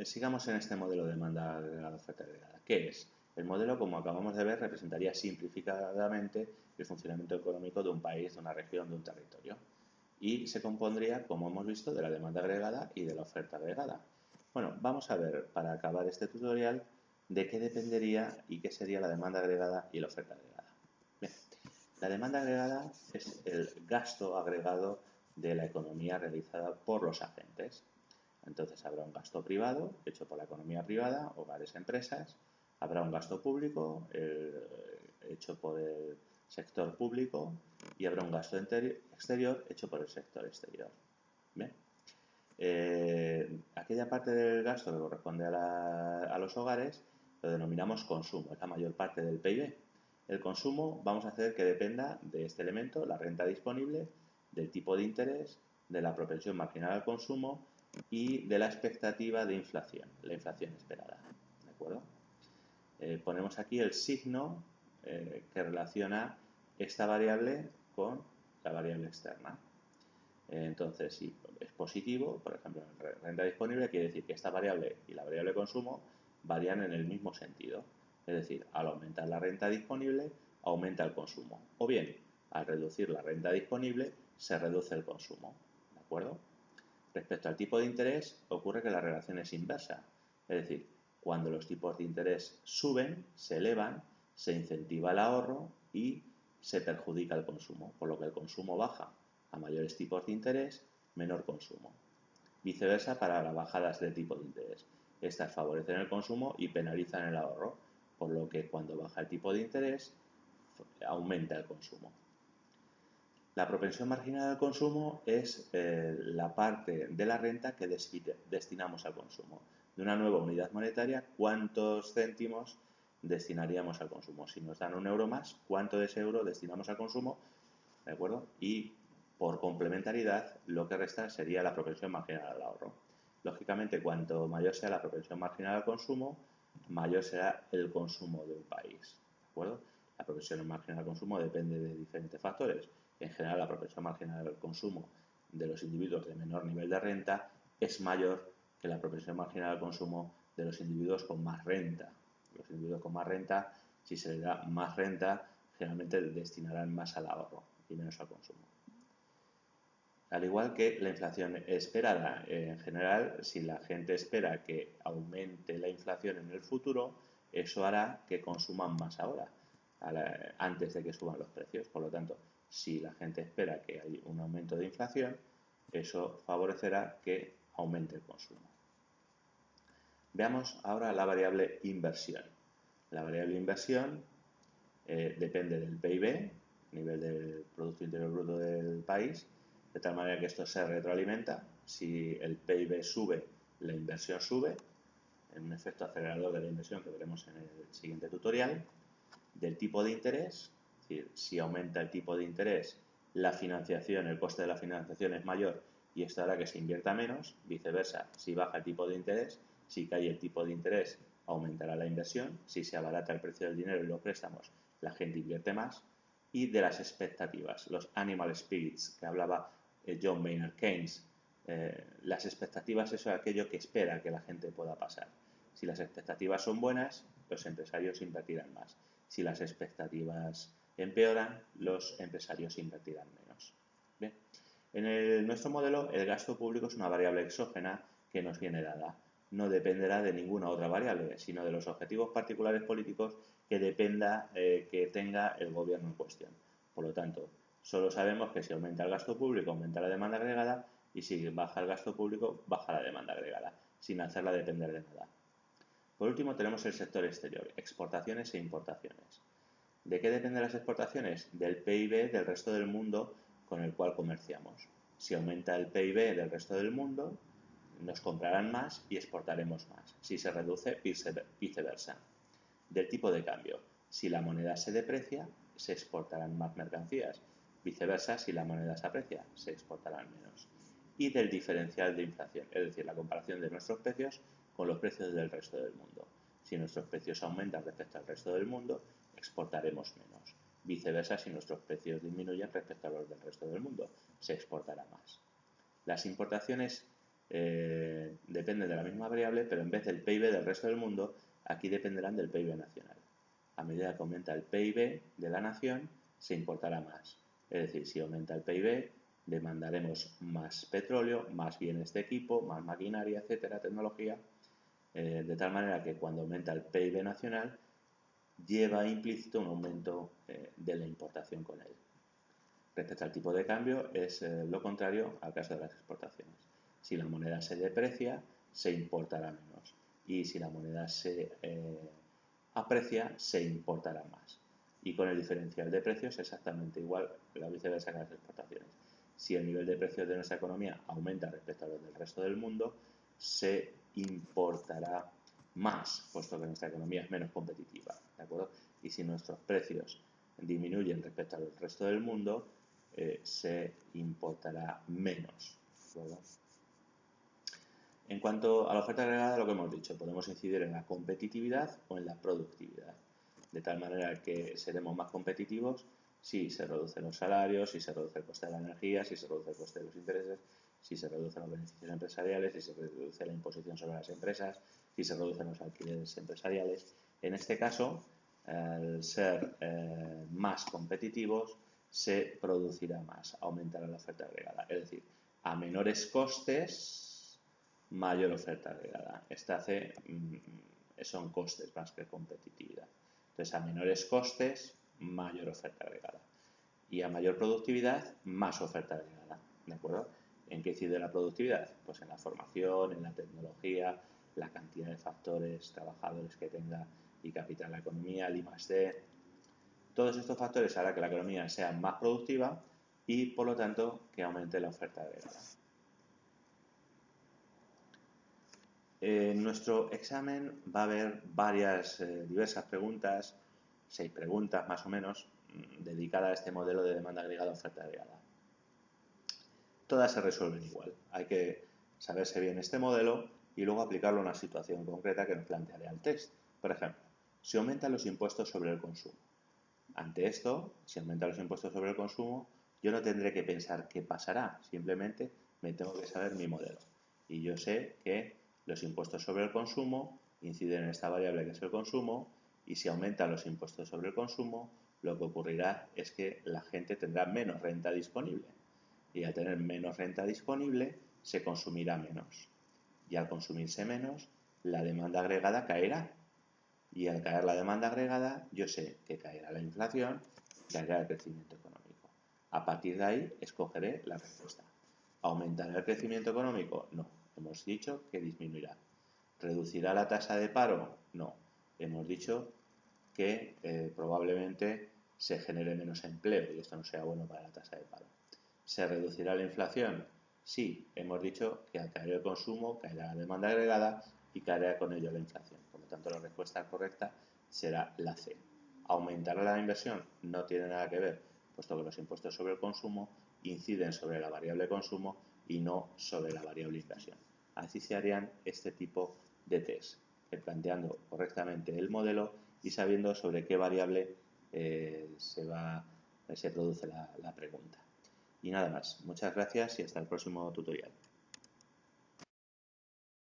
Sigamos en este modelo de demanda agregada oferta agregada. ¿Qué es? El modelo, como acabamos de ver, representaría simplificadamente el funcionamiento económico de un país, de una región, de un territorio. Y se compondría, como hemos visto, de la demanda agregada y de la oferta agregada. Bueno, vamos a ver, para acabar este tutorial, de qué dependería y qué sería la demanda agregada y la oferta agregada. Bien, la demanda agregada es el gasto agregado de la economía realizada por los agentes. Entonces habrá un gasto privado hecho por la economía privada, hogares, empresas. Habrá un gasto público hecho por el sector público y habrá un gasto exterior hecho por el sector exterior. Bien. Aquella parte del gasto que corresponde a los hogares lo denominamos consumo, es la mayor parte del PIB. El consumo vamos a hacer que dependa de este elemento, la renta disponible, del tipo de interés, de la propensión marginal al consumo y de la expectativa de inflación, la inflación esperada. ¿De acuerdo? Ponemos aquí el signo que relaciona esta variable con la variable externa. Entonces, si es positivo, por ejemplo, en renta disponible, quiere decir que esta variable y la variable consumo varían en el mismo sentido. Es decir, al aumentar la renta disponible, aumenta el consumo. O bien, al reducir la renta disponible, se reduce el consumo. ¿De acuerdo? Respecto al tipo de interés, ocurre que la relación es inversa. Es decir, cuando los tipos de interés suben, se elevan, se incentiva el ahorro y se perjudica el consumo, por lo que el consumo baja. A mayores tipos de interés, menor consumo. Viceversa para las bajadas de tipo de interés. Estas favorecen el consumo y penalizan el ahorro, por lo que cuando baja el tipo de interés, aumenta el consumo. La propensión marginal al consumo es la parte de la renta que destinamos al consumo. De una nueva unidad monetaria, ¿cuántos céntimos destinaríamos al consumo? Si nos dan €1 más, ¿cuánto de ese euro destinamos al consumo? ¿De acuerdo? Y por complementariedad, lo que resta sería la propensión marginal al ahorro. Lógicamente, cuanto mayor sea la propensión marginal al consumo, mayor será el consumo de un país. ¿De acuerdo? La propensión marginal al consumo depende de diferentes factores. En general, la propensión marginal al consumo de los individuos de menor nivel de renta es mayor que la propensión marginal al consumo de los individuos con más renta. Los individuos con más renta, si se les da más renta, generalmente destinarán más al ahorro y menos al consumo. Al igual que la inflación esperada, en general, si la gente espera que aumente la inflación en el futuro, eso hará que consuman más ahora, antes de que suban los precios. Por lo tanto, si la gente espera que haya un aumento de inflación, eso favorecerá que aumente el consumo. Veamos ahora la variable inversión. La variable inversión depende del PIB, nivel del Producto Interior Bruto del país, de tal manera que esto se retroalimenta. Si el PIB sube, la inversión sube, en un efecto acelerador de la inversión que veremos en el siguiente tutorial. Del tipo de interés, es decir, si aumenta el tipo de interés, la financiación, el coste de la financiación es mayor y esto hará que se invierta menos. Viceversa, si baja el tipo de interés, si cae el tipo de interés, aumentará la inversión. Si se abarata el precio del dinero y los préstamos, la gente invierte más. Y de las expectativas, los animal spirits que hablaba John Maynard Keynes. Las expectativas es aquello que espera que la gente pueda pasar. Si las expectativas son buenas, los empresarios invertirán más. Si las expectativas empeoran, los empresarios invertirán menos. Bien. En nuestro modelo, el gasto público es una variable exógena que nos viene dada. No dependerá de ninguna otra variable, sino de los objetivos particulares políticos que dependa que tenga el gobierno en cuestión. Por lo tanto, solo sabemos que si aumenta el gasto público, aumenta la demanda agregada y si baja el gasto público, baja la demanda agregada, sin hacerla depender de nada. Por último, tenemos el sector exterior, exportaciones e importaciones. ¿De qué dependen las exportaciones? Del PIB del resto del mundo con el cual comerciamos. Si aumenta el PIB del resto del mundo, nos comprarán más y exportaremos más. Si se reduce, viceversa. Del tipo de cambio. Si la moneda se deprecia, se exportarán más mercancías. Viceversa, si la moneda se aprecia, se exportarán menos. Y del diferencial de inflación, es decir, la comparación de nuestros precios con los precios del resto del mundo. Si nuestros precios aumentan respecto al resto del mundo, exportaremos menos. Viceversa, si nuestros precios disminuyen respecto a los del resto del mundo, se exportará más. Las importaciones dependen dependen de la misma variable, pero en vez del PIB del resto del mundo, aquí dependerán del PIB nacional. A medida que aumenta el PIB de la nación, se importará más. Es decir, si aumenta el PIB, demandaremos más petróleo, más bienes de equipo, más maquinaria, etcétera, tecnología, de tal manera que cuando aumenta el PIB nacional, lleva implícito un aumento de la importación con él. Respecto al tipo de cambio, es lo contrario al caso de las exportaciones. Si la moneda se deprecia, se importará menos. Y si la moneda se aprecia, se importará más. Y con el diferencial de precios exactamente igual, la viceversa que las exportaciones. Si el nivel de precios de nuestra economía aumenta respecto a los del resto del mundo, se importará más, puesto que nuestra economía es menos competitiva, ¿de acuerdo? Y si nuestros precios disminuyen respecto al resto del mundo, se importará menos, ¿de acuerdo? En cuanto a la oferta agregada, lo que hemos dicho, podemos incidir en la competitividad o en la productividad, de tal manera que seremos más competitivos si se reducen los salarios, si se reduce el coste de la energía, si se reduce el coste de los intereses, si se reducen los beneficios empresariales, si se reduce la imposición sobre las empresas, si se reducen los alquileres empresariales. En este caso, al ser más competitivos, se producirá más, aumentará la oferta agregada. Es decir, a menores costes, mayor oferta agregada. Son costes más que competitividad. Entonces, a menores costes, mayor oferta agregada. Y a mayor productividad, más oferta agregada. ¿De acuerdo? ¿En qué incide la productividad? Pues en la formación, en la tecnología, la cantidad de factores, trabajadores que tenga y capital la economía, el I+D. Todos estos factores harán que la economía sea más productiva y, por lo tanto, que aumente la oferta agregada. En nuestro examen va a haber diversas preguntas, 6 preguntas más o menos, dedicadas a este modelo de demanda agregada oferta agregada. Todas se resuelven igual. Hay que saberse bien este modelo y luego aplicarlo a una situación concreta que nos plantearía el test. Por ejemplo, si aumentan los impuestos sobre el consumo. Ante esto, si aumentan los impuestos sobre el consumo, yo no tendré que pensar qué pasará, simplemente me tengo que saber mi modelo. Y yo sé que los impuestos sobre el consumo inciden en esta variable que es el consumo, y si aumentan los impuestos sobre el consumo, lo que ocurrirá es que la gente tendrá menos renta disponible. Y al tener menos renta disponible, se consumirá menos. Y al consumirse menos, la demanda agregada caerá. Y al caer la demanda agregada, yo sé que caerá la inflación y caerá el crecimiento económico. A partir de ahí, escogeré la respuesta. ¿Aumentará el crecimiento económico? No. Hemos dicho que disminuirá. ¿Reducirá la tasa de paro? No. Hemos dicho que probablemente se genere menos empleo y esto no sea bueno para la tasa de paro. ¿Se reducirá la inflación? Sí. Hemos dicho que al caer el consumo, caerá la demanda agregada y caerá con ello la inflación. Por lo tanto, la respuesta correcta será la C. ¿Aumentará la inversión? No tiene nada que ver, puesto que los impuestos sobre el consumo inciden sobre la variable consumo y no sobre la variable inversión. Así se harían este tipo de test, planteando correctamente el modelo y sabiendo sobre qué variable se produce la pregunta. Y nada más. Muchas gracias y hasta el próximo tutorial.